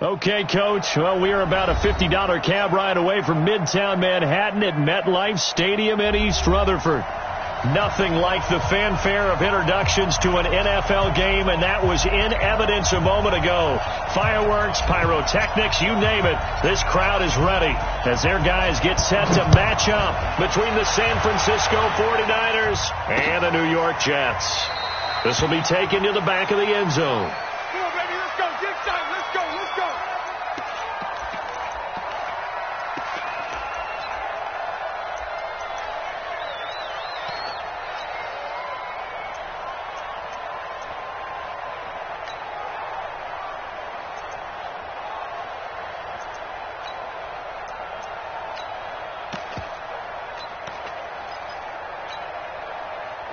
Okay, Coach. Well, we are about a $50 cab ride away from Midtown Manhattan at MetLife Stadium in East Rutherford. Nothing like the fanfare of introductions to an NFL game, and that was in evidence a moment ago. Fireworks, pyrotechnics, you name it. This crowd is ready as their guys get set to match up between the San Francisco 49ers and the New York Jets. This will be taken to the back of the end zone. Come on, baby, let's go. Get time. Let's go. Let's go.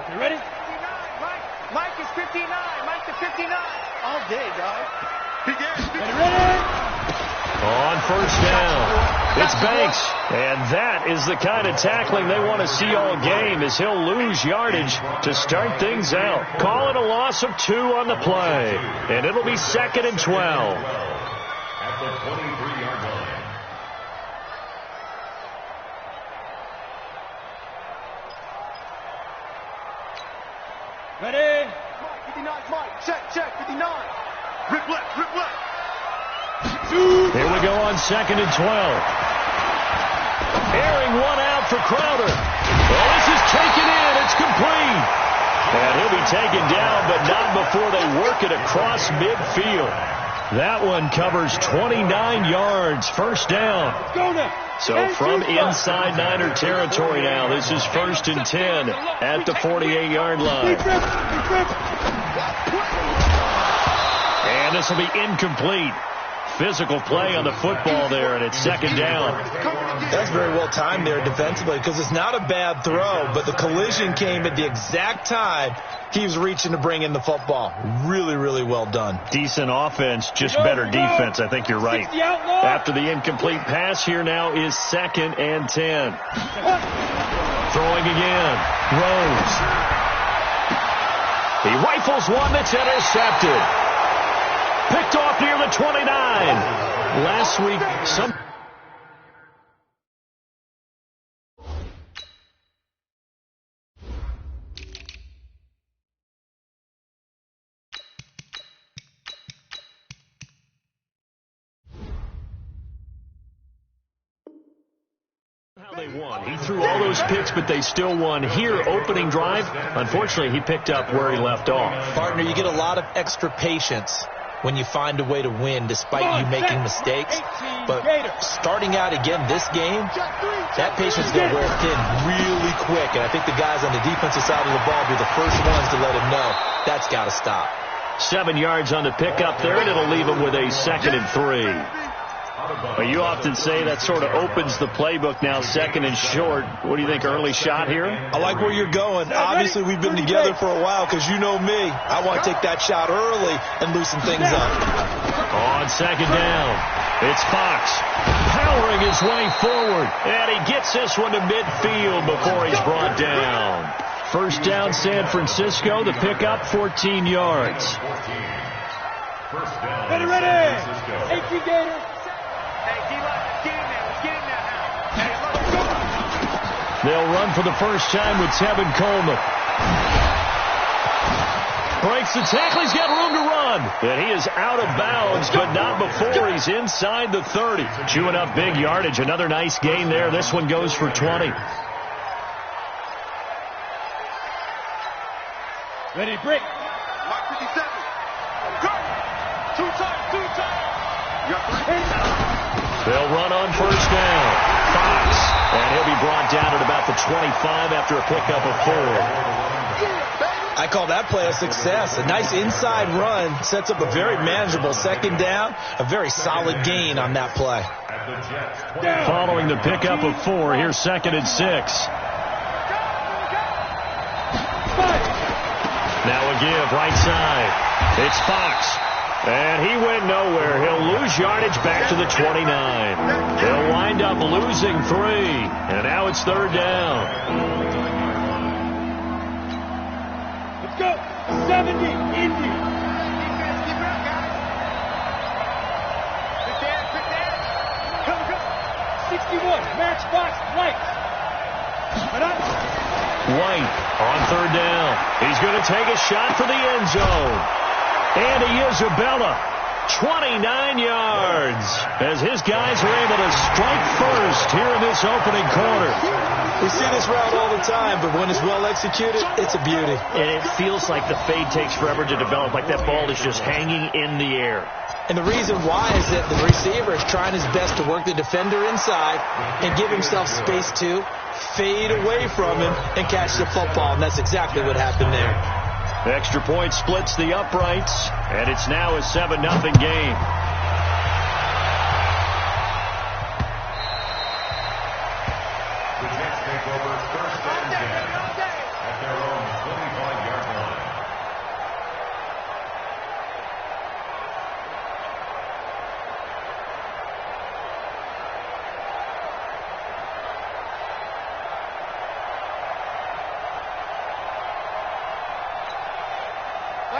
You ready? 59, Mike. Mike is 59. Mike to 59. All day, dog. Ready? On first down, it's Banks. And that is the kind of tackling they want to see all game, as he'll lose yardage to start things out. Call it a loss of 2 on the play. And it'll be 2nd and 12. At the 23-yard line. Ready? Mike, 59, Mike. Check, 59. Rip left. Here we go on 2nd and 12. Airing one out for Crowder. Well, this is taken in. It's complete. And he'll be taken down, but not before they work it across midfield. That one covers 29 yards. First down. Go now. So from inside Niner territory now, this is 1st and 10 at the 48-yard line. And this will be incomplete. Physical play on the football there, and it's 2nd down. That's very well timed there defensively, because it's not a bad throw, but the collision came at the exact time he was reaching to bring in the football. Really, really well done. Decent offense, just better defense. I think you're right. After the incomplete pass, here now is 2nd and 10. Throwing again. Rose. He rifles one that's intercepted. Picked off near the 29. Last week, how they won. He threw all those picks, but they still won. Here, opening drive, unfortunately, he picked up where he left off. Partner, you get a lot of extra patience when you find a way to win despite you making mistakes. But starting out again this game, that patience is going to wear thin really quick. And I think the guys on the defensive side of the ball will be the first ones to let him know that's got to stop. 7 yards on the pickup there, and it'll leave him with a 2nd and 3. Well, you often say that sort of opens the playbook now, 2nd and short. What do you think, early shot here? I like where you're going. Obviously, we've been together for a while, because you know me. I want to take that shot early and loosen things up. On 2nd down, it's Fox powering his way forward, and he gets this one to midfield before he's brought down. First down, San Francisco. The pickup, 14 yards. Ready. 18 Gators. They'll run for the first time with Tevin Coleman. Breaks the tackle. He's got room to run. And he is out of bounds, but not before he's inside the 30. Chewing up big yardage. Another nice gain there. This one goes for 20. Ready, break. Mark 57. Go. Two times. They'll run on first down. Fox. And he'll be brought down at about the 25 after a pickup of 4. I call that play a success. A nice inside run sets up a very manageable 2nd down. A very solid gain on that play. Following the pickup of 4, here's 2nd and 6. Now a give right side. It's Fox. And he went nowhere. He'll lose yardage back to the 29. They'll wind up losing 3. And now it's 3rd down. Let's go. 70. Indy. White on third down. He's going to take a shot for the end zone. Andy Isabella, 29 yards, as his guys are able to strike first here in this opening quarter. We see this route all the time, but when it's well executed, it's a beauty. And it feels like the fade takes forever to develop, like that ball is just hanging in the air. And the reason why is that the receiver is trying his best to work the defender inside and give himself space to fade away from him and catch the football, and that's exactly what happened there. The extra point splits the uprights, and it's now a 7-0 game. The Jets take over first and 10 at their own 25-yard line.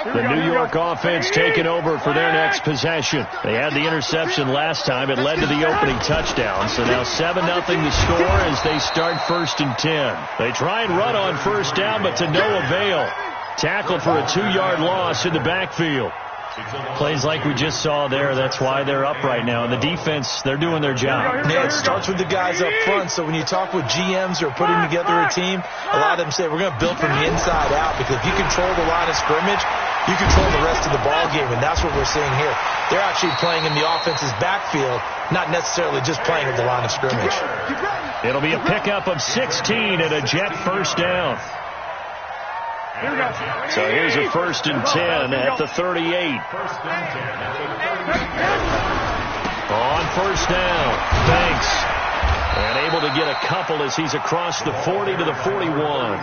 The New York offense taking over for their next possession. They had the interception last time. It led to the opening touchdown. So now 7-0 the score as they start 1st and 10. They try and run on first down, but to no avail. Tackled for a 2-yard loss in the backfield. Plays like we just saw there. That's why they're up right now. And the defense, they're doing their job. Yeah, it starts with the guys up front. So when you talk with GMs who are putting together a team, a lot of them say we're going to build from the inside out, because if you control the line of scrimmage, you control the rest of the ball game, and that's what we're seeing here. They're actually playing in the offense's backfield, not necessarily just playing at the line of scrimmage. It'll be a pickup of 16 and a Jet first down. So here's a 1st and 10 at the 38. On first down, Banks. And able to get a couple as he's across the 40 to the 41.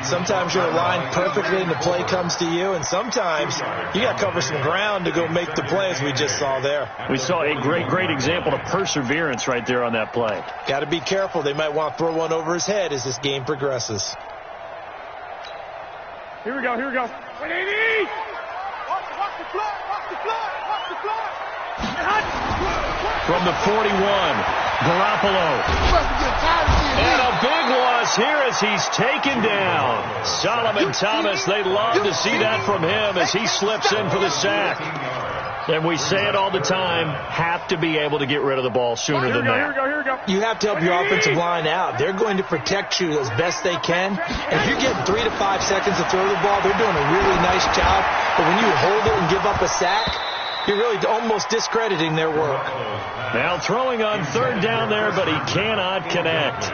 Sometimes you're aligned perfectly and the play comes to you, and sometimes you got to cover some ground to go make the play, as we just saw there. We saw a great example of perseverance right there on that play. Got to be careful. They might want to throw one over his head as this game progresses. Here we go. 180. Watch the flag. From the 41, Garoppolo. And a big loss here as he's taken down. Solomon Thomas, they love to see that from him as he slips in for the sack. And we say it all the time, have to be able to get rid of the ball sooner than that. Here we go. You have to help your offensive line out. They're going to protect you as best they can. And if you're getting 3 to 5 seconds to throw the ball, they're doing a really nice job. But when you hold it and give up a sack, you're really almost discrediting their work. Now throwing on 3rd down there, but he cannot connect.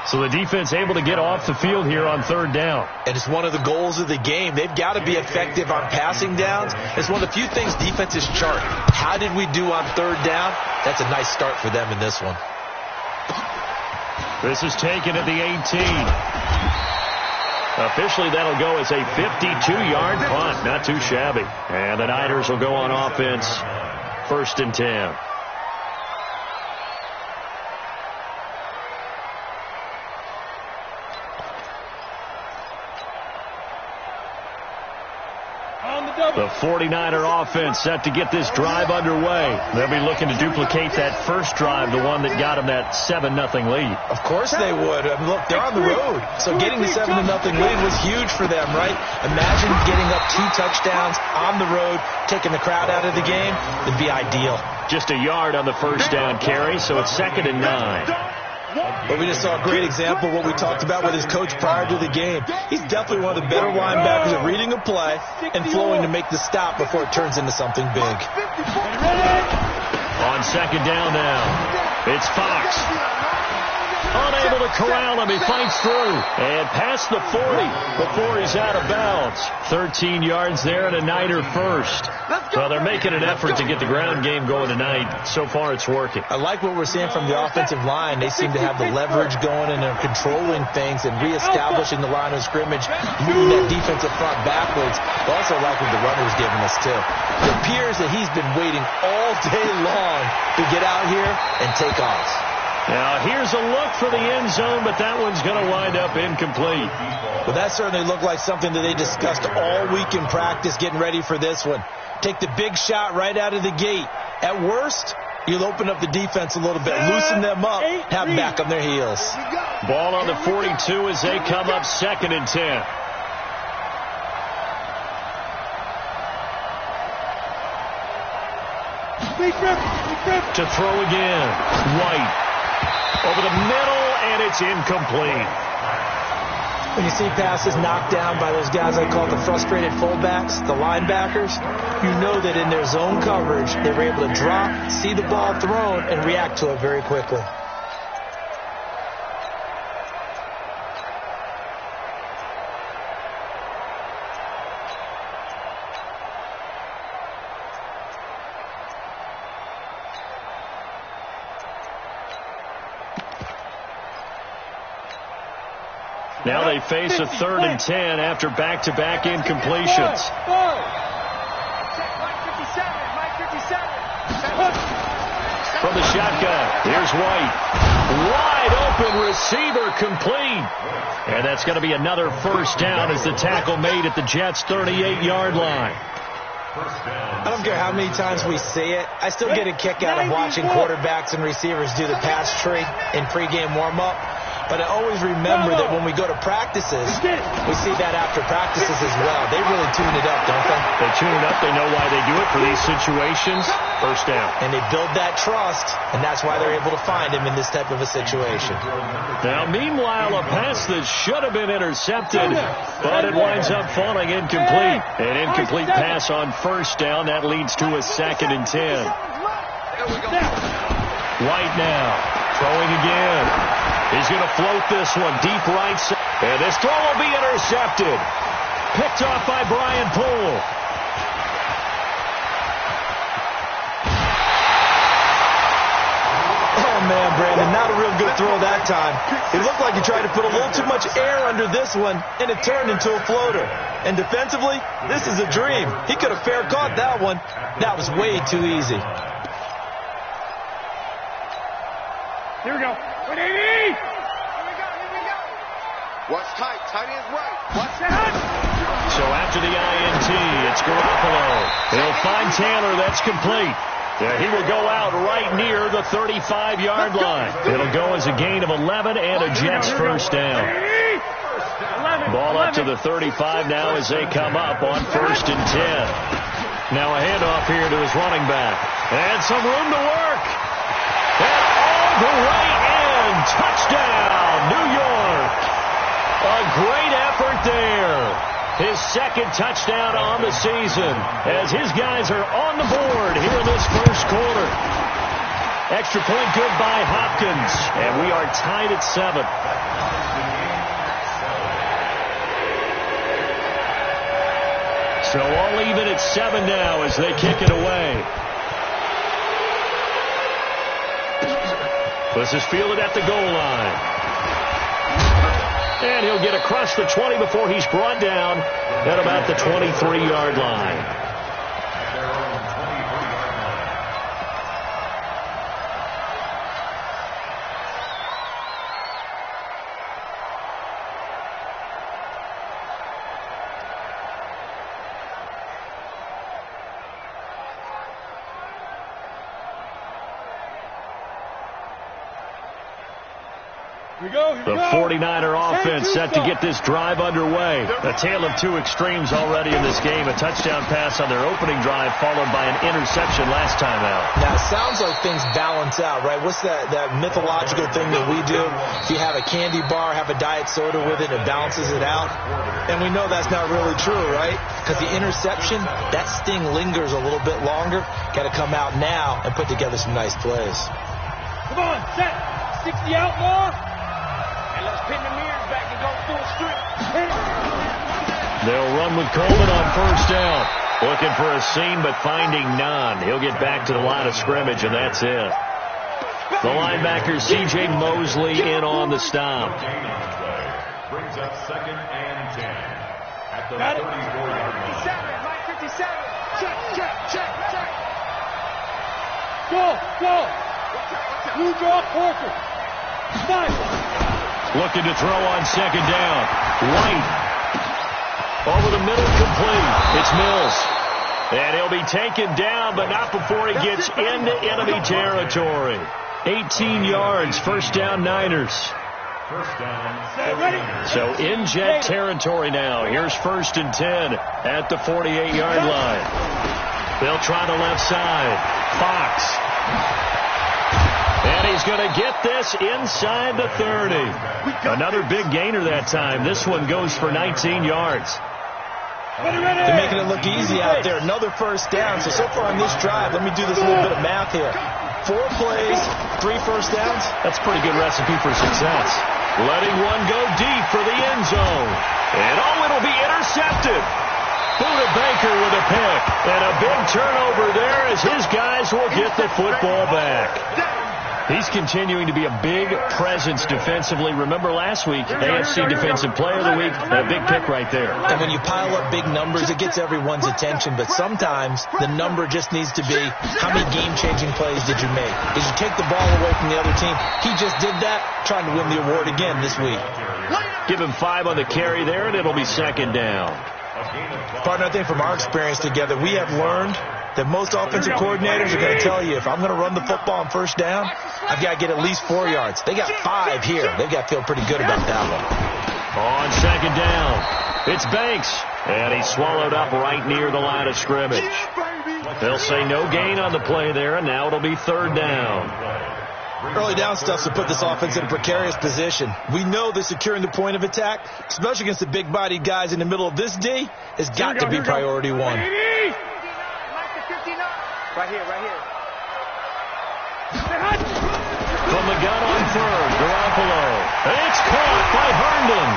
So the defense able to get off the field here on 3rd down. And it's one of the goals of the game. They've got to be effective on passing downs. It's one of the few things defenses chart. How did we do on 3rd down? That's a nice start for them in this one. This is taken at the 18. Officially, that'll go as a 52-yard punt. Not too shabby. And the Niners will go on offense 1st and 10. The 49er offense set to get this drive underway. They'll be looking to duplicate that first drive, the one that got them that 7-0 lead. Of course they would. I mean, look, they're on the road. So getting the 7-0 lead was huge for them, right? Imagine getting up 2 touchdowns on the road, taking the crowd out of the game. It'd be ideal. Just a yard on the first down carry, so it's 2nd and 9. But we just saw a great example of what we talked about with his coach prior to the game. He's definitely one of the better linebackers at reading a play and flowing to make the stop before it turns into something big. On 2nd down now, it's Fox. Unable to corral him. He fights through and past the 40 before he's out of bounds. 13 yards there and a Niner first. Well, they're making an effort to get the ground game going tonight. So far, it's working. I like what we're seeing from the offensive line. They seem to have the leverage going, and they're controlling things and reestablishing the line of scrimmage, moving that defensive front backwards. I also like what the runner's giving us, too. It appears that he's been waiting all day long to get out here and take off. Now, here's a look for the end zone, but that one's going to wind up incomplete. Well, that certainly looked like something that they discussed all week in practice getting ready for this one. Take the big shot right out of the gate. At worst, You'll open up the defense a little bit, loosen them up, have them back on their heels. Ball on the 42 as they come up 2nd and 10. To throw again. White. Over the middle, and it's incomplete. When you see passes knocked down by those guys I call the frustrated fullbacks, the linebackers, you know that in their zone coverage, they were able to drop, see the ball thrown, and react to it very quickly. Now they face a 3rd and 10 after back-to-back incompletions. From the shotgun, here's White. Wide open receiver complete. And that's going to be another first down as the tackle made at the Jets' 38-yard line. I don't care how many times we see it. I still get a kick out of watching quarterbacks and receivers do the pass tree in pregame warm-up. But I always remember that when we go to practices, we see that after practices as well. They really tune it up, don't they? They tune it up. They know why they do it for these situations. First down. And they build that trust, and that's why they're able to find him in this type of a situation. Now, meanwhile, a pass that should have been intercepted, but it winds up falling incomplete. An incomplete pass on first down. That leads to a 2nd and 10. White now, throwing again. He's going to float this one deep right side. And this throw will be intercepted. Picked off by Brian Poole. Oh, man, Brandon, not a real good throw that time. It looked like he tried to put a little too much air under this one, and it turned into a floater. And defensively, this is a dream. He could have fair caught that one. That was way too easy. Here we go. 180! Here we go. Watch tight. Tight end's right. Watch that. So after the INT, it's Garoppolo. He'll find Taylor. That's complete. He will go out right near the 35-yard line. It'll go as a gain of 11 and a Jets first down. Ball up to the 35 now as they come up on 1st and 10. Now a handoff here to his running back. And some room to work. And all the way in. Touchdown, New York. A great effort there. His 2nd touchdown on the season as his guys are on the board here in this first quarter. Extra point good by Hopkins. And we are tied at 7. So all even at 7 now as they kick it away. This is fielded at the goal line. And he'll get across the 20 before he's brought down at about the 23-yard line. The 49er offense set to get this drive underway. A tale of two extremes already in this game. A touchdown pass on their opening drive followed by an interception last time out. Now, it sounds like things balance out, right? What's that mythological thing that we do? If you have a candy bar, have a diet soda with it, it balances it out. And we know that's not really true, right? Because the interception, that sting lingers a little bit longer. Got to come out now and put together some nice plays. Come on, set. 60 out more. And let's pin the mirrors back and go full strength. They'll run with Coleman on first down. Looking for a seam, but finding none. He'll get back to the line of scrimmage, and that's it. The linebacker, C.J. Mosley, in on the stop. Brings up 2nd and 10 at the 34-yard line. 57, Mike 57. Check. Go. Blue draw, Porter. Looking to throw on second down. White. Over the middle, complete. It's Mills. And he'll be taken down, but not before he gets into enemy territory. 18 yards, first down Niners. So in Jet territory now. Here's 1st and 10 at the 48-yard line. They'll try the left side. Fox. And he's going to get this inside the 30. Another big gainer that time. This one goes for 19 yards. They're making it look easy out there. Another first down. So far on this drive, let me do this little bit of math here. 4 plays, 3 first downs. That's a pretty good recipe for success. Letting one go deep for the end zone. And it'll be intercepted. Buda Baker with a pick. And a big turnover there as his guys will get the football back. He's continuing to be a big presence defensively. Remember last week, AFC Defensive Player of the Week, a big pick right there. And when you pile up big numbers, it gets everyone's attention. But sometimes the number just needs to be, how many game-changing plays did you make? Did you take the ball away from the other team? He just did that, trying to win the award again this week. Give him 5 on the carry there, and it'll be 2nd down. Partner, I think from our experience together, we have learned that most offensive coordinators are going to tell you, if I'm going to run the football on first down, I've got to get at least 4 yards. They got 5 here. They've got to feel pretty good about that one. On 2nd down, it's Banks. And he's swallowed up right near the line of scrimmage. They'll say no gain on the play there, and now it'll be 3rd down. Early down stuff to put this offense in a precarious position. We know that securing the point of attack, especially against the big-bodied guys in the middle of this D, has got to be priority 1. Right here. From the gun on 3rd, Garoppolo. It's caught by Herndon.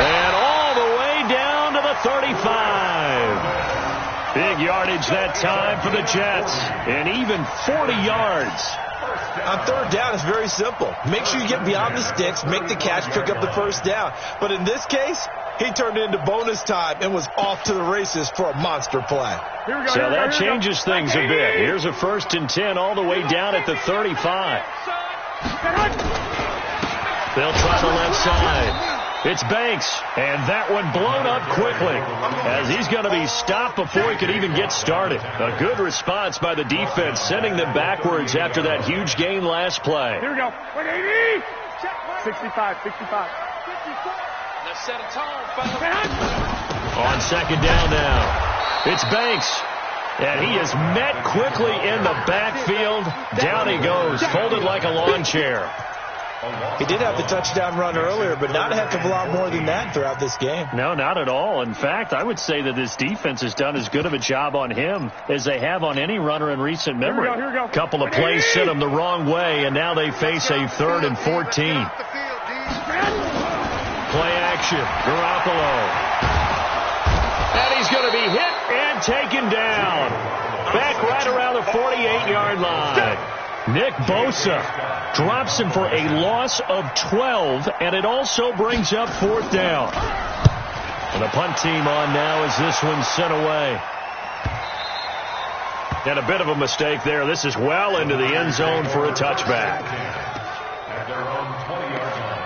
And all the way down to the 35. Big yardage that time for the Jets. And even 40 yards. On 3rd down, it's very simple. Make sure you get beyond the sticks, make the catch, pick up the first down. But in this case, he turned it into bonus time and was off to the races for a monster play. So that changes things a bit. Here's a 1st and 10 all the way down at the 35. They'll try the left side. It's Banks, and that one blown up quickly as he's going to be stopped before he could even get started. A good response by the defense, sending them backwards after that huge gain last play. Here we go. 180. 65. Let's set a tone, fellas. On 2nd down now, it's Banks. And he is met quickly in the backfield. Down he goes, folded like a lawn chair. He did have the touchdown run earlier, but not a heck of a lot more than that throughout this game. No, not at all. In fact, I would say that this defense has done as good of a job on him as they have on any runner in recent memory. Here we go. Couple of plays sent him the wrong way, and now they face a 3rd and 14. Play action, Garoppolo. And he's going to be hit and taken down. Back right around the 48-yard line. Nick Bosa drops him for a loss of 12, and it also brings up 4th down. And the punt team on now as this one's sent away. And a bit of a mistake there. This is well into the end zone for a touchback. At their own 20-yard line.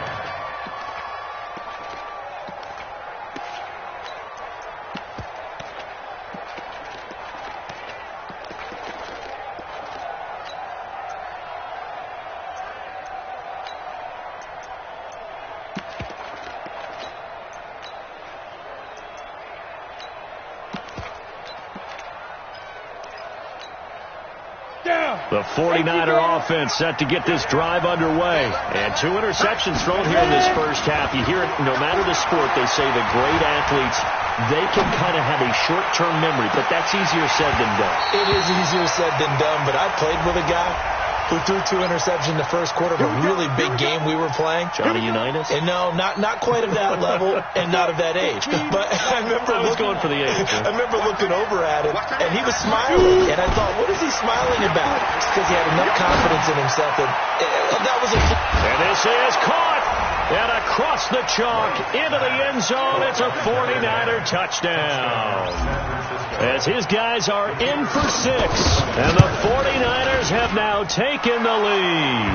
The 49er offense set to get this drive underway. And 2 interceptions thrown here in this first half. You hear it, no matter the sport, they say the great athletes, they can kind of have a short-term memory, but that's easier said than done. It is easier said than done, but I played with a guy who threw 2 interceptions in the first quarter of a really big game we were playing. Johnny Unitas? And no, not quite of that level and not of that age. But I remember going for the age. I remember looking over at him, and he was smiling. And I thought, what is he smiling about? It's because he had enough confidence in himself that was a... And this is caught. And across the chalk into the end zone, it's a 49er touchdown. As his guys are in for 6, and the 49ers have now taken the lead.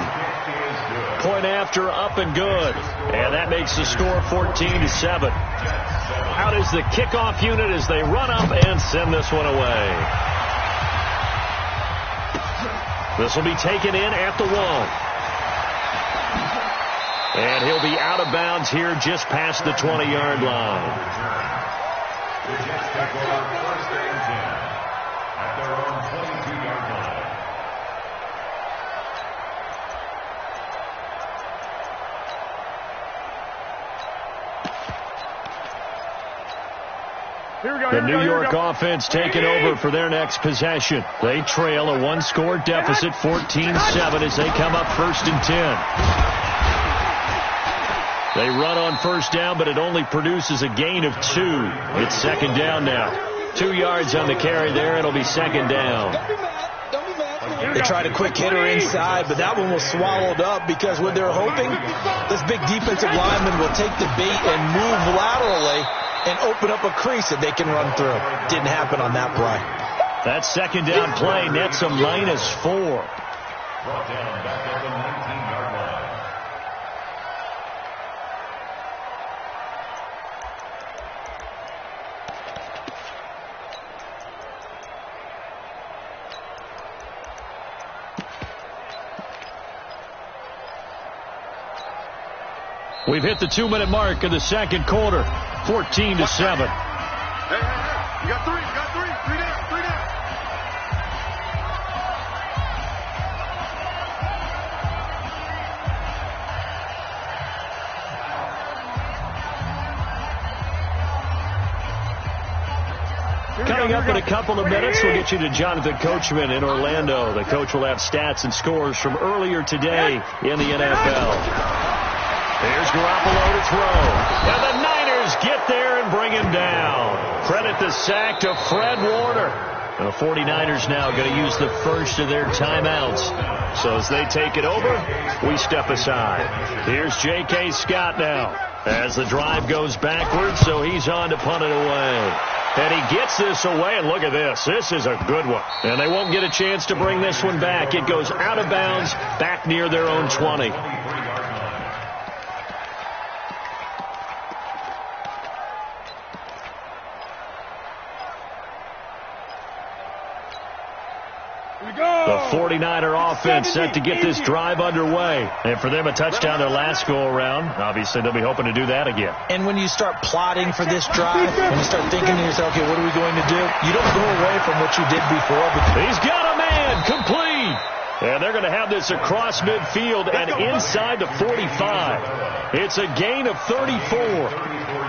Point after, up and good. And that makes the score 14-7. Out is the kickoff unit as they run up and send this one away. This will be taken in at the 1. And he'll be out of bounds here just past the 20-yard line. The Jets take over 1st and 10 at their own 22-yard line. The New York offense taking over for their next possession. They trail a one-score deficit, 14-7, as they come up 1st and 10. They run on 1st down, but it only produces a gain of 2. It's 2nd down now. 2 yards on the carry there. It'll be 2nd down. They tried a quick hitter inside, but that one was swallowed up because what they're hoping, this big defensive lineman will take the bait and move laterally and open up a crease that they can run through. Didn't happen on that play. That 2nd down play nets a -4. Brought down back at the 19-yard line. We've hit the 2-minute mark of the 2nd quarter. 14-7. Hey, you got 3, you got 3 down, 3 down. Coming up in a couple of minutes, we'll get you to Jonathan Coachman in Orlando. The coach will have stats and scores from earlier today in the NFL. Here's Garoppolo to throw. And the Niners get there and bring him down. Credit the sack to Fred Warner. The 49ers now going to use the first of their timeouts. So as they take it over, we step aside. Here's J.K. Scott now as the drive goes backwards, so he's on to punt it away. And he gets this away, and look at this. This is a good one. And they won't get a chance to bring this one back. It goes out of bounds back near their own 20. The 49er offense set to get this drive underway. And for them, a touchdown their last go-around. Obviously, they'll be hoping to do that again. And when you start plotting for this drive, when you start thinking to yourself, okay, what are we going to do? You don't go away from what you did before. He's got a man complete. And they're going to have this across midfield and inside the 45. It's a gain of 34.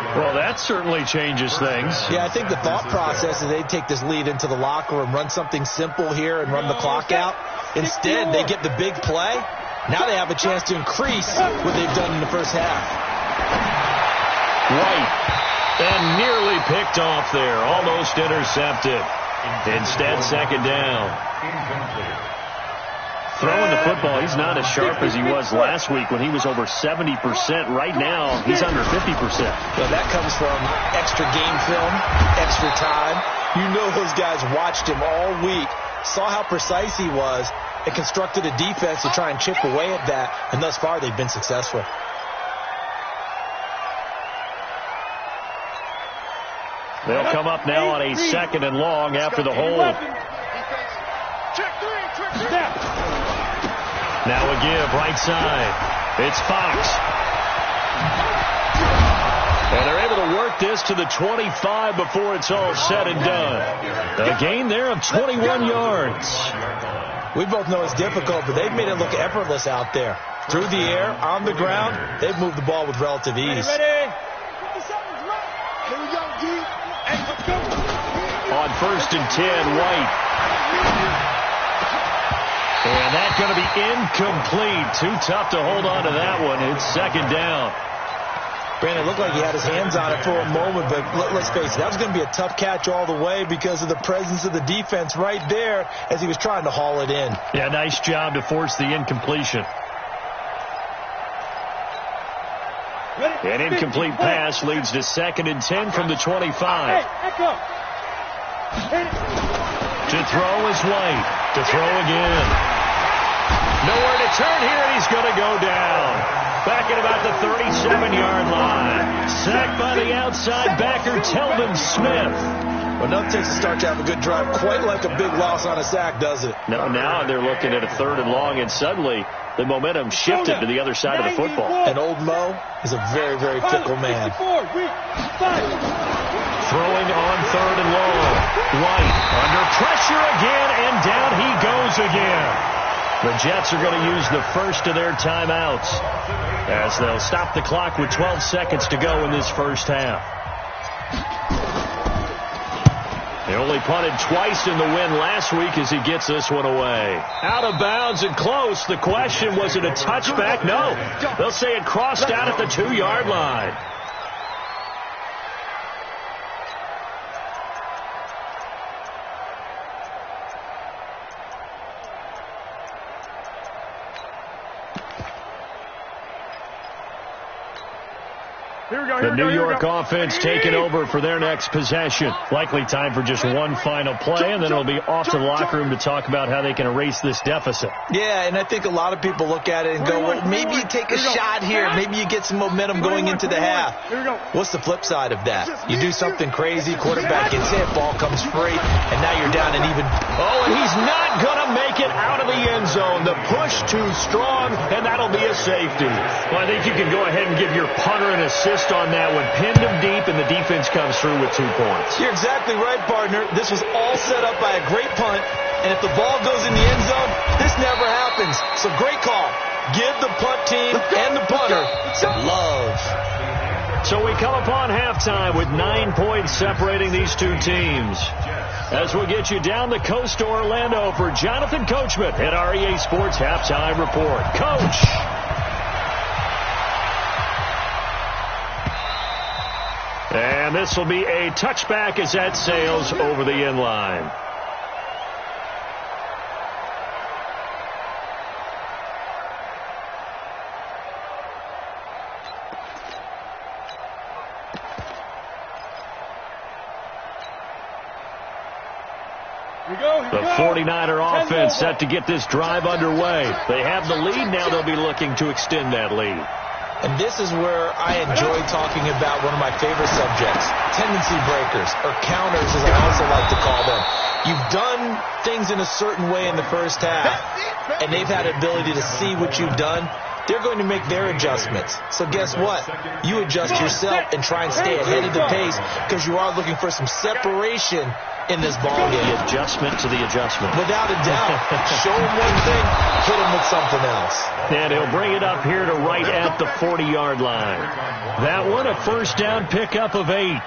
Well, that certainly changes things. Yeah, I think the thought process is they take this lead into the locker room, run something simple here and run the clock out. Instead, they get the big play. Now they have a chance to increase what they've done in the first half. White. And nearly picked off there. Almost intercepted. Instead, 2nd down. Throwing the football, he's not as sharp as he was last week when he was over 70%. Right now, he's under 50%. Well, that comes from extra game film, extra time. You know those guys watched him all week, saw how precise he was, and constructed a defense to try and chip away at that. And thus far, they've been successful. They'll come up now on a 2nd and long after the hold. Now a give, right side. It's Fox. And they're able to work this to the 25 before it's all said and done. A gain there of 21 yards. We both know it's difficult, but they've made it look effortless out there. Through the air, on the ground, they've moved the ball with relative ease. Ready? Here we go, D. On 1st and 10, White. And that's going to be incomplete. Too tough to hold on to that one. It's 2nd down. Brandon, it looked like he had his hands on it for a moment, but let's face it, that was going to be a tough catch all the way because of the presence of the defense right there as he was trying to haul it in. Yeah, nice job to force the incompletion. An incomplete pass leads to 2nd and 10 from the 25. To throw is White. To throw again. Nowhere to turn here, and he's going to go down. 7-yard line. Sacked by the outside backer, Telvin Smith. Well, nothing takes a start to have a good drive quite like a big loss on a sack, does it? No, now they're looking at a 3rd and long, and suddenly the momentum shifted to the other side of the football. And old Mo is a very, very fickle man. Throwing on 3rd and long. White under pressure again, and down he goes again. The Jets are going to use the first of their timeouts as they'll stop the clock with 12 seconds to go in this first half. They only punted twice in the win last week as he gets this one away. Out of bounds and close. The question, was it a touchback? No. They'll say it crossed out at the 2-yard line. The New York offense taking over for their next possession. Likely time for just one final play, and then it'll be off to the locker room to talk about how they can erase this deficit. Yeah, and I think a lot of people look at it and go, well, maybe you take a shot here. Maybe you get some momentum going into the half. What's the flip side of that? You do something crazy, quarterback gets hit, ball comes free, and now you're down and even. Oh, and he's not going to make it out of the end zone. The push too strong, and that'll be a safety. Well, I think you can go ahead and give your punter an assist on that one. Pinned him deep, and the defense comes through with 2 points. You're exactly right, partner. This was all set up by a great punt, and if the ball goes in the end zone, this never happens. So great call. Give the punt team and the punter some love. So we come upon halftime with 9 points separating these two teams. As we'll get you down the coast to Orlando for Jonathan Coachman at our EA Sports Halftime Report. Coach! And this will be a touchback as that sails over the end line. The 49er offense set to get this drive underway. They have the lead. Now they'll be looking to extend that lead. And this is where I enjoy talking about one of my favorite subjects, tendency breakers, or counters as I also like to call them. You've done things in a certain way in the first half, and they've had the ability to see what you've done. They're going to make their adjustments. So guess what? You adjust yourself and try and stay ahead of the pace because you are looking for some separation in this ball game. The adjustment to the adjustment. Without a doubt. Show him one thing, hit him with something else. And he'll bring it up here to right at the 40-yard line. That one, a first down pickup of 8.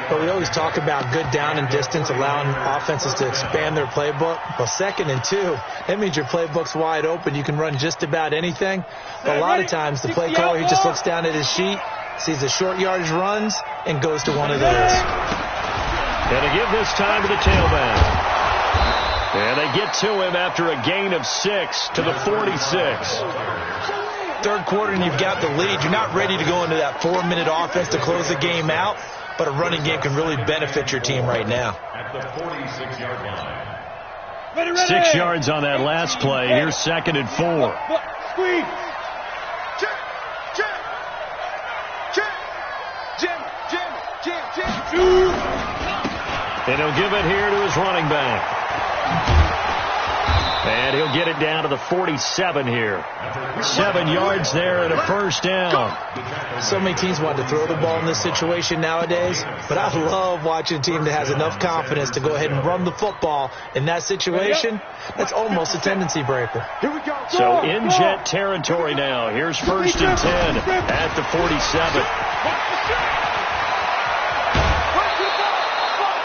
But we always talk about good down and distance, allowing offenses to expand their playbook. Well, 2nd and 2, that means your playbook's wide open. You can run just about anything. But a lot of times, the play caller, he just looks down at his sheet, sees the short yardage runs, and goes to one of those. And to give this time to the tailback. And they get to him after a gain of 6 to the 46. Third quarter and you've got the lead. You're not ready to go into that 4-minute offense to close the game out, but a running game can really benefit your team right now. At the 46-yard line. 6 yards on that last play. Here's 2nd and 4. Squeeze. Check. Jim. And he'll give it here to his running back. And he'll get it down to the 47 here. 7 yards there and a first down. So many teams want to throw the ball in this situation nowadays, but I love watching a team that has enough confidence to go ahead and run the football in that situation. That's almost a tendency breaker. Here we go. So in Jet territory now. Here's 1st and 10 at the 47.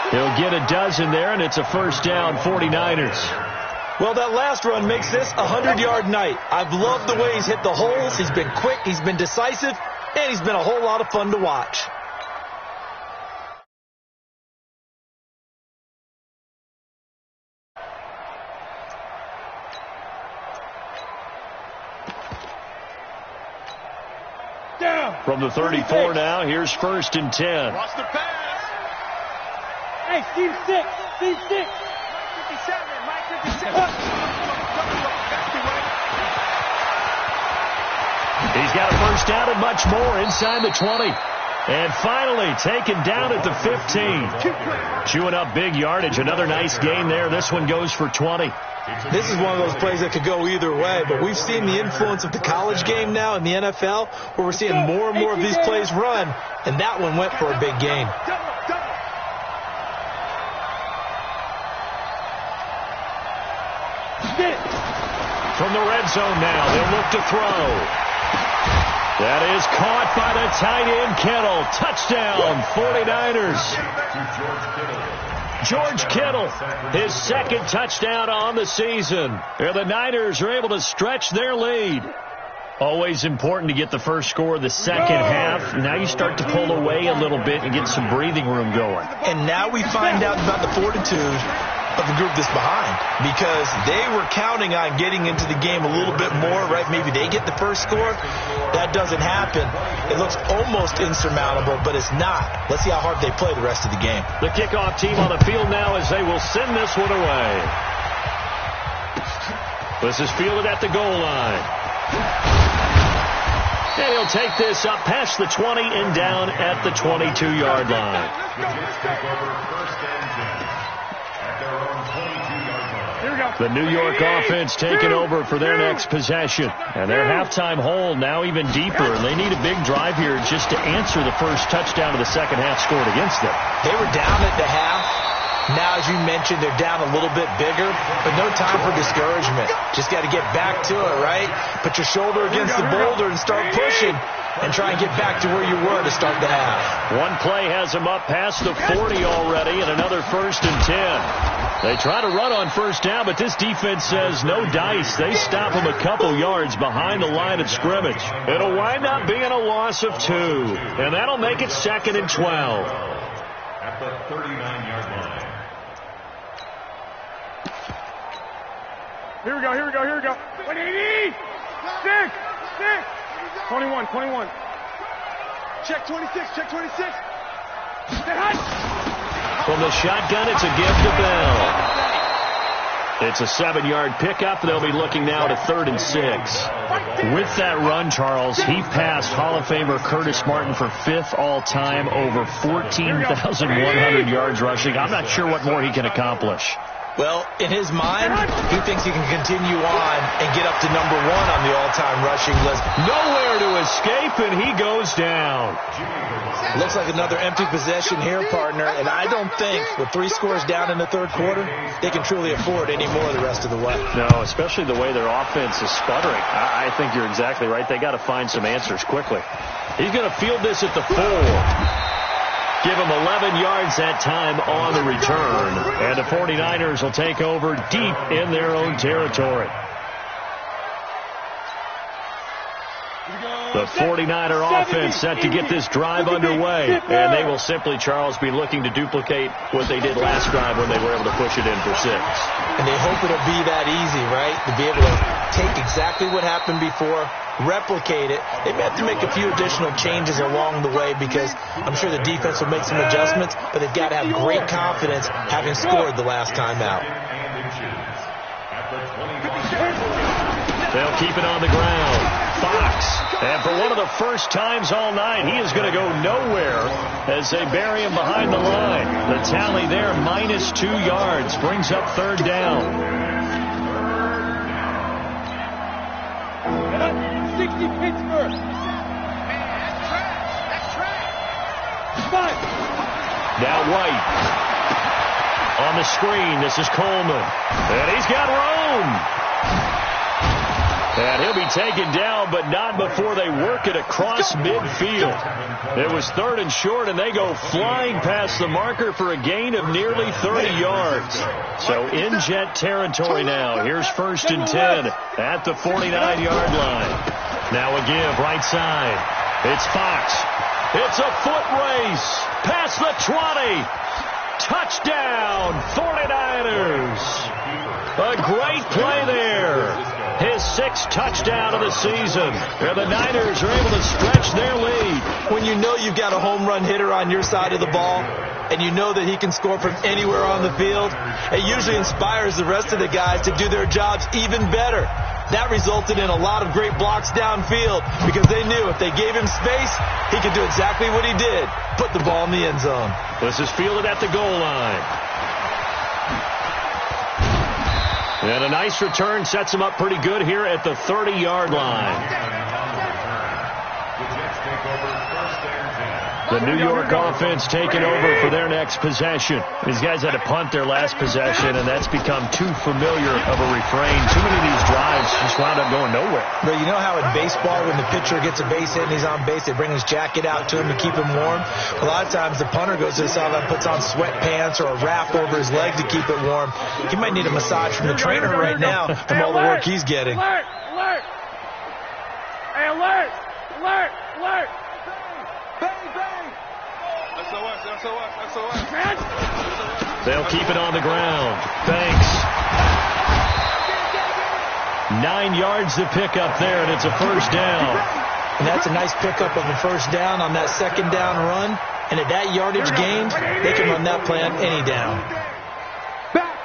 He'll get a dozen there, and it's a first down, 49ers. Well, that last run makes this a 100-yard night. I've loved the way he's hit the holes. He's been quick, he's been decisive, and he's been a whole lot of fun to watch. From the 34 now, here's 1st and 10. Watch the pass. Hey, Steve 6. 57, Mike 57. He's got a first down and much more inside the 20. And finally taken down at the 15. Chewing up big yardage. Another nice gain there. This one goes for 20. This is one of those plays that could go either way, but we've seen the influence of the college game now in the NFL, where we're seeing more and more of these plays run, and that one went for a big gain. From the red zone now, they'll look to throw. That is caught by the tight end, Kittle. Touchdown, 49ers. George Kittle, his second touchdown on the season. And the Niners are able to stretch their lead. Always important to get the first score of the second half. Now you start to pull away a little bit and get some breathing room going. And now we find out about the fortitude of the group that's behind, because they were counting on getting into the game a little bit more, right? Maybe they get the first score. That doesn't happen. It looks almost insurmountable, but it's not. Let's see how hard they play the rest of the game. The kickoff team on the field now as they will send this one away. This is fielded at the goal line. And he'll take this up past the 20 and down at the 22-yard line. The New York offense taking over for their next possession. And their halftime hole now even deeper. And they need a big drive here just to answer the first touchdown of the second half scored against them. They were down at the half. Now, as you mentioned, they're down a little bit bigger, but no time for discouragement. Just got to get back to it, right? Put your shoulder against the boulder and start pushing and try and get back to where you were to start the half. One play has them up past the 40 already, and another 1st and 10. They try to run on first down, but this defense says no dice. They stop them a couple yards behind the line of scrimmage. It'll wind up being a loss of 2, and that'll make it 2nd and 12. At the 39-yard line. Here we go, here we go, here we go. 180! 6! 21. Check 26, check 26. From the shotgun, it's a give to Bell. It's a 7-yard pickup. They'll be looking now to 3rd and 6. With that run, Charles, he passed Hall of Famer Curtis Martin for 5th all-time, over 14,100 yards rushing. I'm not sure what more he can accomplish. Well, in his mind, he thinks he can continue on and get up to number 1 on the all-time rushing list. Nowhere to escape, and he goes down. Looks like another empty possession here, partner, and I don't think with 3 scores down in the third quarter, they can truly afford any more the rest of the way. No, especially the way their offense is sputtering. I think you're exactly right. They got to find some answers quickly. He's going to field this at the 4. Give him 11 yards that time on the return. And the 49ers will take over deep in their own territory. The 49er offense set to get this drive underway. And they will simply, Charles, be looking to duplicate what they did last drive when they were able to push it in for 6. And they hope it'll be that easy, right? To be able to take exactly what happened before, replicate it. They may have to make a few additional changes along the way because I'm sure the defense will make some adjustments, but they've got to have great confidence having scored the last time out. They'll keep it on the ground. Fox. And for one of the first times all night, he is going to go nowhere as they bury him behind the line. The tally there, -2 yards, brings up 3rd down. 60 Pittsburgh. That's trash. Now White. On the screen, this is Coleman. And he's got room. And he'll be taken down, but not before they work it across midfield. It was 3rd and short, and they go flying past the marker for a gain of nearly 30 yards. So in Jet territory now. Here's 1st and 10 at the 49-yard line. Now a give, right side. It's Fox. It's a foot race. Past the 20. Touchdown, 49ers. A great play there. His 6th touchdown of the season. And the Niners are able to stretch their lead. When you know you've got a home run hitter on your side of the ball, and you know that he can score from anywhere on the field, it usually inspires the rest of the guys to do their jobs even better. That resulted in a lot of great blocks downfield because they knew if they gave him space, he could do exactly what he did, put the ball in the end zone. This is fielded at the goal line. And a nice return sets him up pretty good here at the 30-yard line. The New York offense taking over for their next possession. These guys had to punt their last possession, and that's become too familiar of a refrain. Too many of these drives just wound up going nowhere. But you know how in baseball, when the pitcher gets a base hit and he's on base, they bring his jacket out to him to keep him warm? A lot of times the punter goes to the sideline, puts on sweatpants or a wrap over his leg to keep it warm. He might need a massage from the trainer right now from all the work he's getting. Alert! Alert! Hey, alert! Alert! Alert! Bang! Bang! SOS! SOS! SOS! They'll keep it on the ground. Thanks. 9 yards to pick up there, and it's a first down. And that's a nice pickup of a first down on that second down run. And at that yardage gained, they can run that play on any down. Back!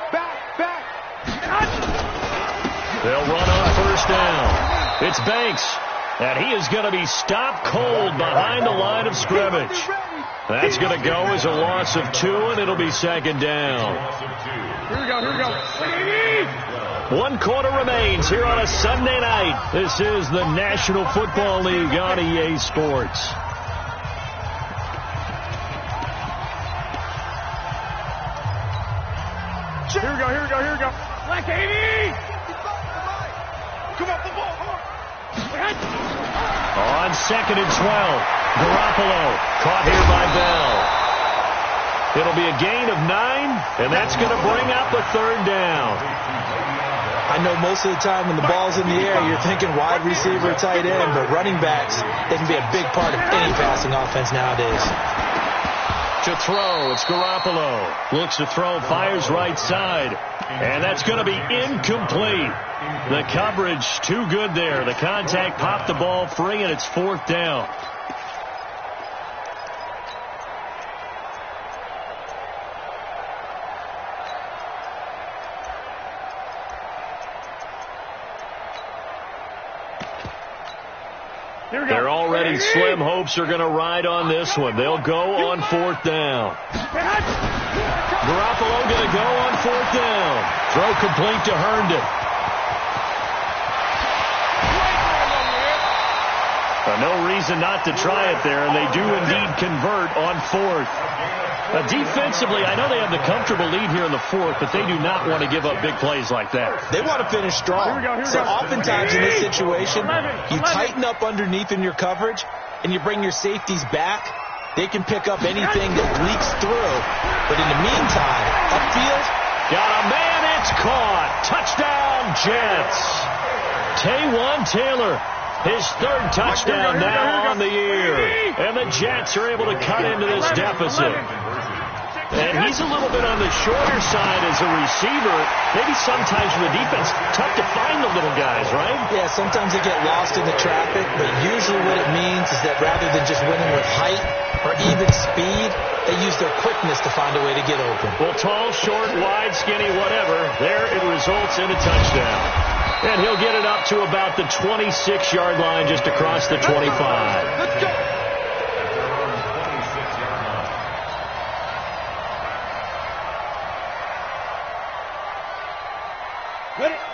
They'll run on first down. It's Banks, and he is going to be stopped cold behind the line of scrimmage. That's going to go as a loss of 2, and it'll be second down. Here we go. 1 quarter remains here on a Sunday night. This is the National Football League on EA Sports. Here we go. Black 80! Come on, the ball. On 2nd and 12, Garoppolo caught here by Bell. It'll be a gain of 9, and that's going to bring up a third down. I know most of the time when the ball's in the air, you're thinking wide receiver, tight end, but running backs, they can be a big part of any passing offense nowadays. To throw, it's Garoppolo. Looks to throw, fires right side. And that's going to be incomplete. The coverage too good there. The contact popped the ball free, and it's 4th down. They're already slim hopes are going to ride on this one. They'll go on 4th down. Garoppolo going to go on 4th down. Throw complete to Herndon. No reason not to try it there, and they do indeed convert on 4th. Defensively, I know they have the comfortable lead here in the 4th, but they do not want to give up big plays like that. They want to finish strong. So oftentimes in this situation, you tighten up underneath in your coverage, and you bring your safeties back. They can pick up anything that leaks through. But in the meantime, upfield, got a man, it's caught. Touchdown, Jets. Taywan Taylor. His 3rd touchdown now on the year. And the Jets are able to cut into this deficit. And he's a little bit on the shorter side as a receiver. Maybe sometimes for the defense, tough to find the little guys, right? Yeah, sometimes they get lost in the traffic, but usually what it means is that rather than just winning with height or even speed, they use their quickness to find a way to get open. Well, tall, short, wide, skinny, whatever, there it results in a touchdown. And he'll get it up to about the 26-yard line just across the 25. Let's go.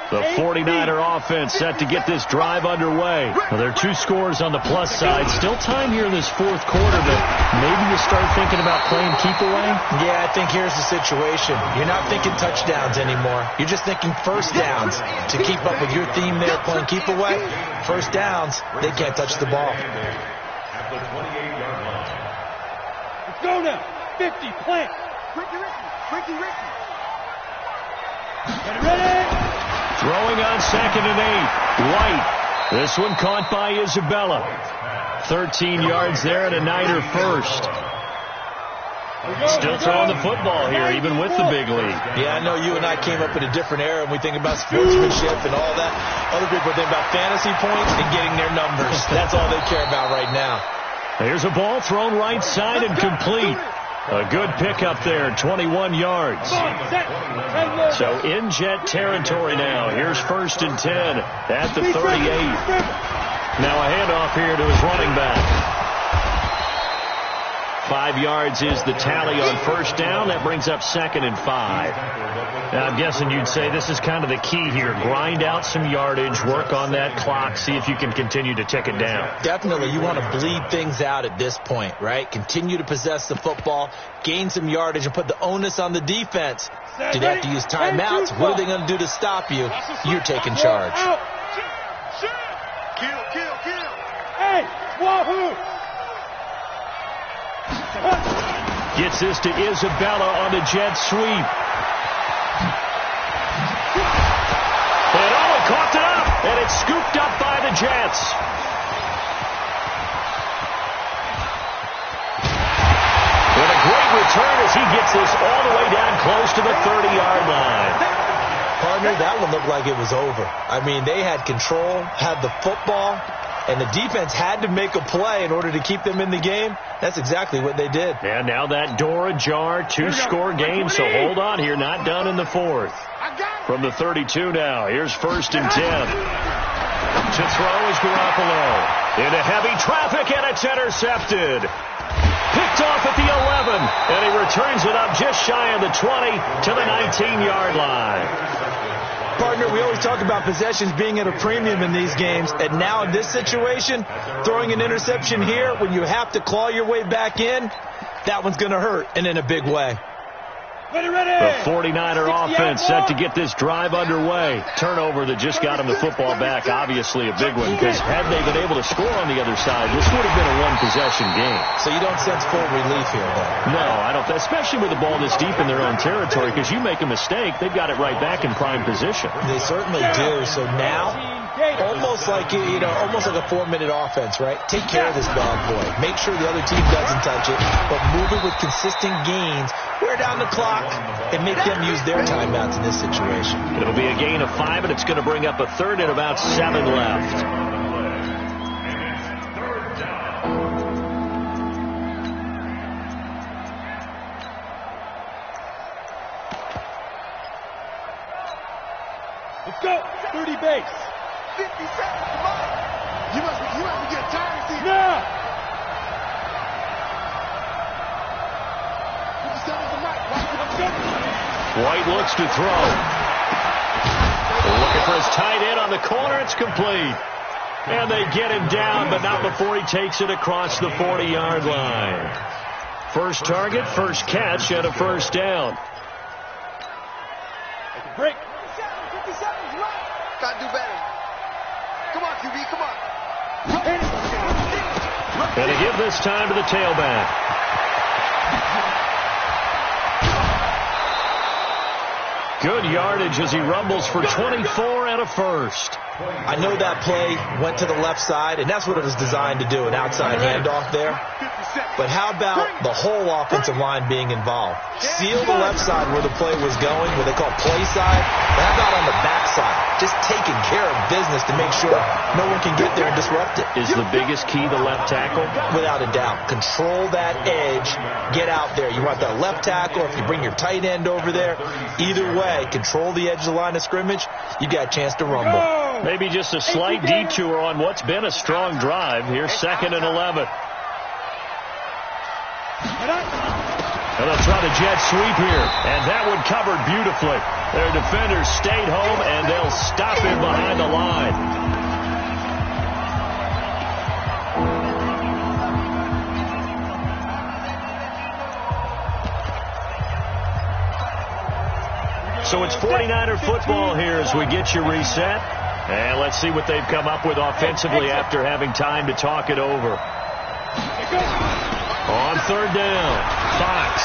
The 49er offense set to get this drive underway. Well, there are 2 scores on the plus side. Still time here in this 4th quarter, but maybe you start thinking about playing keep away? Yeah, I think here's the situation. You're not thinking touchdowns anymore. You're just thinking first downs. To keep up with your theme there, playing keep away, first downs, they can't touch the ball. At the 28-yard line. Let's go now. 50, plant. Ricky. Ready? Throwing on 2nd and 8. White. This one caught by Isabella. 13 yards there and a Niner first. Still throwing the football here, even with the big lead. Yeah, I know you and I came up in a different era, and we think about sportsmanship and all that. Other people think about fantasy points and getting their numbers. That's all they care about right now. Here's a ball thrown right side and complete. A good pickup there, 21 yards. So in Jet territory now. Here's 1st and 10 at the 38. Now a handoff here to his running back. 5 yards is the tally on 1st down. That brings up 2nd and 5. Now, I'm guessing you'd say this is kind of the key here. Grind out some yardage, work on that clock, see if you can continue to tick it down. Definitely. You want to bleed things out at this point, right? Continue to possess the football, gain some yardage, and put the onus on the defense. Do they have to use timeouts? What are they going to do to stop you? You're taking charge. Kill. Hey, wahoo! Gets this to Isabella on the jet sweep. And caught it up, and it's scooped up by the Jets. And a great return as he gets this all the way down close to the 30-yard line. Partner, that one looked like it was over. I mean, they had control, had the football, and the defense had to make a play in order to keep them in the game. That's exactly what they did. And now that door ajar, 2-score game, so hold on here, not done in the 4th. From the 32 now, here's 1st and 10. To throw is Garoppolo. Into heavy traffic, and it's intercepted. Picked off at the 11, and he returns it up just shy of the 20 to the 19-yard line. Partner, we always talk about possessions being at a premium in these games, and now in this situation, throwing an interception here when you have to claw your way back in, that one's going to hurt, and in a big way. The 49er offense set to get this drive underway. Turnover that just got him the football back, obviously a big one, because had they been able to score on the other side, this would have been a one-possession game. So you don't sense full relief here, though? No, I don't, especially with the ball this deep in their own territory, because you make a mistake, they've got it right back in prime position. They certainly do. So now, almost like almost like a 4-minute offense, right? Take care of this bad boy. Make sure the other team doesn't touch it, but move it with consistent gains. Wear down the clock and make them use their timeouts in this situation. It'll be a gain of 5, and it's going to bring up a 3rd and about 7 left. Let's go. 30 base. 50 seconds. Come on. You must get tired of these. No. White looks to throw. Looking for his tight end on the corner. It's complete. And they get him down, but not before he takes it across the 40-yard line. First target, first catch, and a 1st down. Break. 50 seconds, right? Gotta do better. Come on, QB, come on. And they give this time to the tailback. Good yardage as he rumbles for 24 and a 1st. I know that play went to the left side, and that's what it was designed to do, an outside handoff there. But how about the whole offensive line being involved? Seal the left side where the play was going, what they call play side. But how about on the back side? Just taking care of business to make sure no one can get there and disrupt it. Is the biggest key the left tackle? Without a doubt. Control that edge. Get out there. You want that left tackle, if you bring your tight end over there, either way, control the edge of the line of scrimmage, you got a chance to rumble. Maybe just a slight detour on what's been a strong drive. Here's 2nd and 11. And they'll try the jet sweep here. And that one covered beautifully. Their defenders stayed home, and they'll stop him behind the line. So it's 49er football here as we get you reset. And let's see what they've come up with offensively after having time to talk it over. On 3rd down, Fox.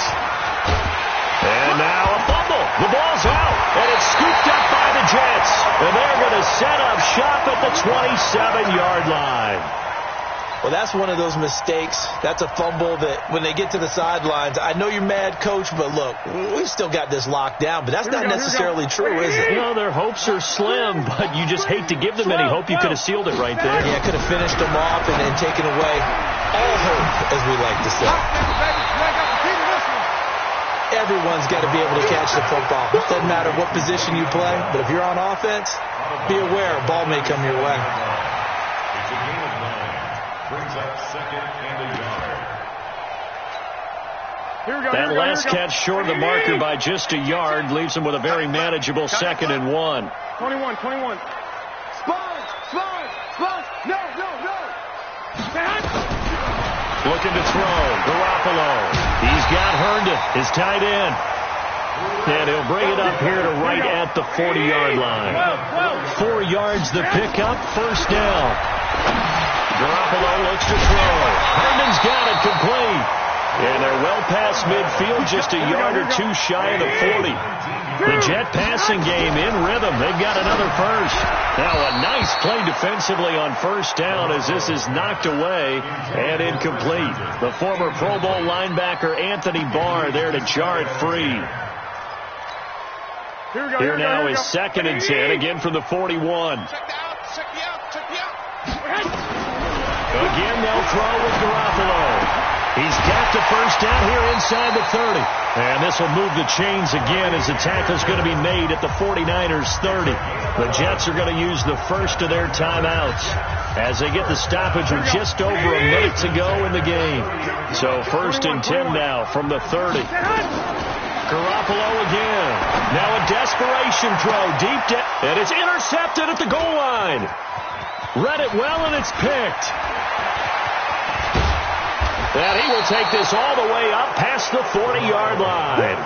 And now a fumble. The ball's out, and it's scooped up by the Jets. And they're going to set up shop at the 27-yard line. Well, that's one of those mistakes. That's a fumble that when they get to the sidelines, I know you're mad, Coach, but look, we've still got this locked down. But that's not necessarily true, is it? You know, their hopes are slim, but you just hate to give them any hope. You could have sealed it right there. Yeah, could have finished them off and taken away all hope, as we like to say. Everyone's got to be able to catch the football. Doesn't matter what position you play, but if you're on offense, be aware a ball may come your way. It's a gain of 9. Brings up 2nd and a yard. That last catch short of the marker by just a yard leaves him with a very manageable 2nd and 1. 21. Sponge. No. Looking to throw. Garoppolo. He's got Herndon, his tight end. And he'll bring it up here to right at the 40-yard line. 4 yards the pickup, first down. Garoppolo looks to throw. Herndon's got it complete. And they're well past midfield, just a yard or two shy of the 40. The Jet passing game in rhythm. They've got another first. Now a nice play defensively on first down as this is knocked away and incomplete. The former Pro Bowl linebacker Anthony Barr there to jar it free. Here now is 2nd and 10, again from the 41. Check me out. Again, they'll throw with Garoppolo. He's got the first down here inside the 30. And this will move the chains again as the tackle's going to be made at the 49ers 30. The Jets are going to use the first of their timeouts as they get the stoppage with just over a minute to go in the game. So 1st and 10 now from the 30. Garoppolo again. Now a desperation throw deep down. And it's intercepted at the goal line. Read it well and it's picked. And he will take this all the way up past the 40-yard line.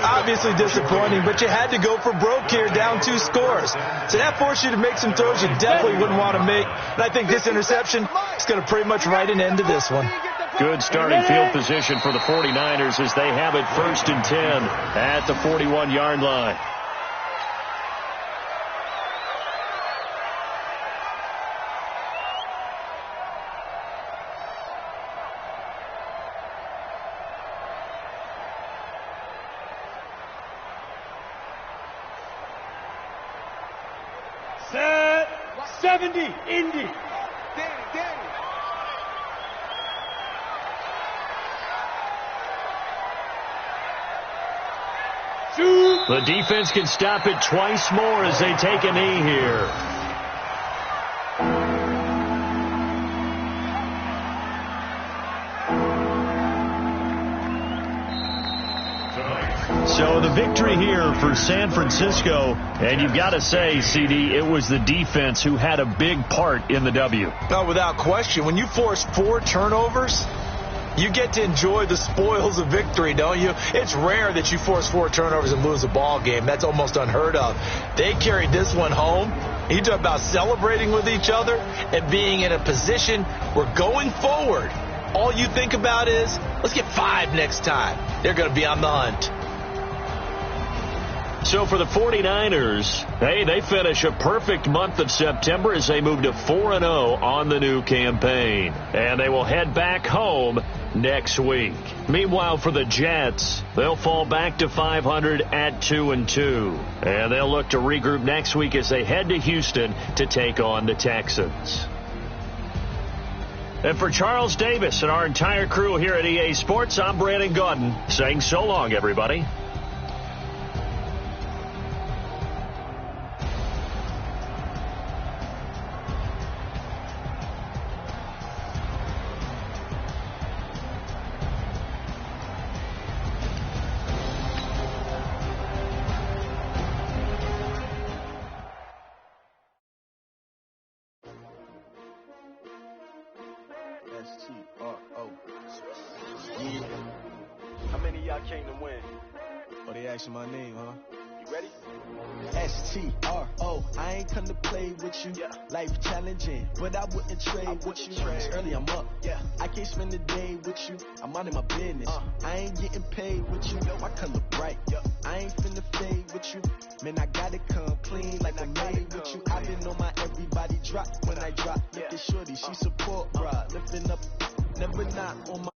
Obviously disappointing, but you had to go for broke here, down 2 scores. So that forced you to make some throws you definitely wouldn't want to make. And I think this interception is going to pretty much write an end to this one. Good starting field position for the 49ers as they have it 1st and 10 at the 41-yard line. Set 70, Indy. Danny. Shoot. The defense can stop it twice more as they take a knee here. So the victory here for San Francisco, and you've got to say, CD, it was the defense who had a big part in the W. No, without question. When you force 4 turnovers, you get to enjoy the spoils of victory, don't you? It's rare that you force 4 turnovers and lose a ball game. That's almost unheard of. They carried this one home. You talk about celebrating with each other and being in a position where going forward, all you think about is, let's get 5 next time. They're going to be on the hunt. So for the 49ers, hey, they finish a perfect month of September as they move to 4-0 on the new campaign. And they will head back home next week. Meanwhile, for the Jets, they'll fall back to 500 at 2-2. And they'll look to regroup next week as they head to Houston to take on the Texans. And for Charles Davis and our entire crew here at EA Sports, I'm Brandon Gaudin saying so long, everybody. S-T-R-O. Yeah. How many of y'all came to win? Oh, they asking my name, huh? You ready? S-T-R-O. I ain't come to play with you. Yeah. Life challenging, but I wouldn't trade with you. It's early, I'm up. Yeah. I can't spend the day with you. I'm minding my business. I ain't getting paid with you. My color bright. Yeah. I ain't finna fade with you. Man, I gotta come clean like I'm made with you. I been on my everybody drop when I drop. Look at shorty, she support, bruh. Lifting up, never not on my